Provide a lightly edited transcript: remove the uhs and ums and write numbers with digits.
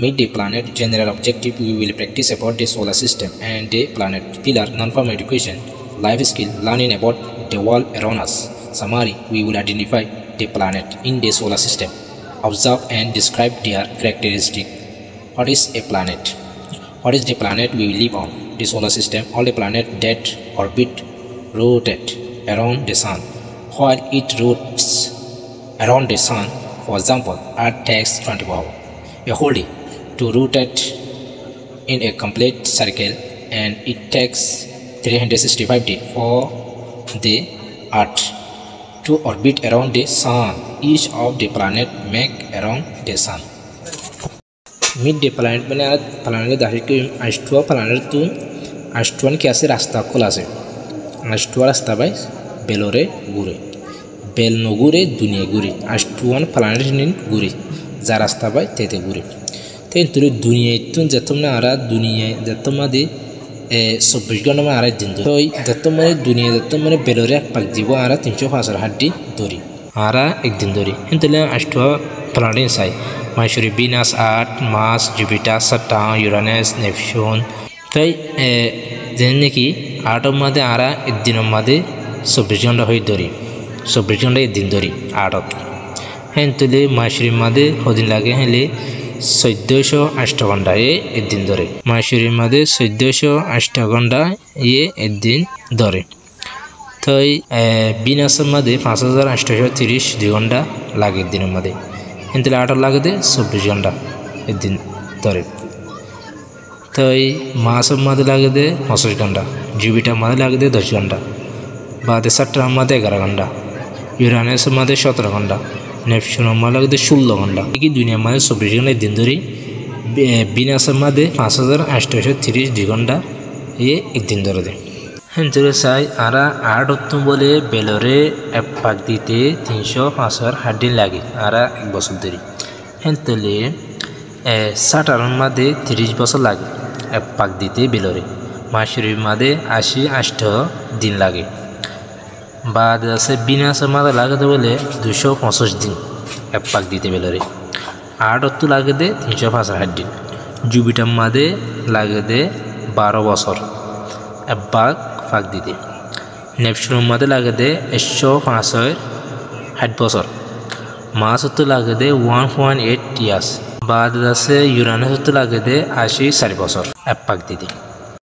Meet the planet. General objective, we will practice about the solar system and the planet. Pillar, non-formal education, life skill, learning about the world around us. Summary, we will identify the planet in the solar system. Observe and describe their characteristic. What is a planet? What is the planet we live on? The solar system, all the planets that orbit, rotate around the sun. While it rotates around the sun, for example, Earth takes 24 hours a whole day to rotate in a complete circle, and it takes 365 days for the Earth to orbit around the sun. Each of the planet make around the sun. Meet the planet মানে planet দাহিকে আষ্টুয়া planet তো আষ্টুয়ান কি আছে রাস্তা খোলা আছে আষ্টুয়া রাস্তা by বেলরে ঘুরে bell নগুরে দুনিয়া ঘুরে আষ্টুয়ান planet নিন ঘুরে যা রাস্তা বাই তেতে ঘুরে তেন তুই দুনিয়া তো যেতম না আরা দুনিয়া যেতম মাদে 24 ঘন্টা মানে আরা দিন তো যেতম মানে দুনিয়া যেতম মানে বেলরে এক পাক দিব আরা 365 হাড্ডি ধরি আরা একদিন ধরি হেনতলে আষ্টুয়া planet সাই Mercury, Venus, Earth, Mars, Jupiter, Saturn, Uranus, Neptune. তাই যেনে কি আটম মাদে আরা একদিনের মাদে 24 ঘন্টা হই ধরি 24 ঘন্টা একদিন ধরি আটত হেন তুলে মার্কুরি মাদে কদিন লাগে হেলে 1408 ঘন্টা এ একদিন ধরে মার্কুরি মাদে 1408 ঘন্টা এ একদিন ধরে তাই ভিনাসের মাদে 5830 ঘন্টা লাগে একদিনের মাদে কিন্তু আটর লাগে 24 ঘন্টা একদিন ধরে তাই মাসের মধ্যে লাগে 25 ঘন্টা জুপিটার মধ্যে লাগে 10 ঘন্টা বাদে স্যাটার্নের মধ্যে 11 ঘন্টা ইউরেনাসের মধ্যে 17 ঘন্টা নেপচুনের মধ্যে লাগে 16 ঘন্টা কি দুনিয়ার মধ্যে 24 ঘন্টা একদিন ধরে ভিনাসের মধ্যে 5830 ঘন্টা এ একদিন ধরে দেয় হেনতরে চাই আরা আট বলে বেলরে এক পাক দিতে 365 দিন লাগে আরা এক বছর ধরে হেনতলে স্যাটার্নের মধ্যে 30 বছর লাগে এক পাক দিতে বেলরে মার্কুরির মধ্যে 88 দিন লাগে বাদ আছে ভিনাসের মধ্যে লাগে বলে 265 দিন এক পাক দিতে বেলরে আট লাগে 365 দিন জুপিটার মধ্যে লাগে 12 বছর এক পাক ফাঁক দিতে নেপচুনের মধ্যে লাগে 165 বছর মার্স লাগে 1.8 ইয়ার্স বাদ আছে ইউরেনাস লাগে 84 বছর এক পাক দিতে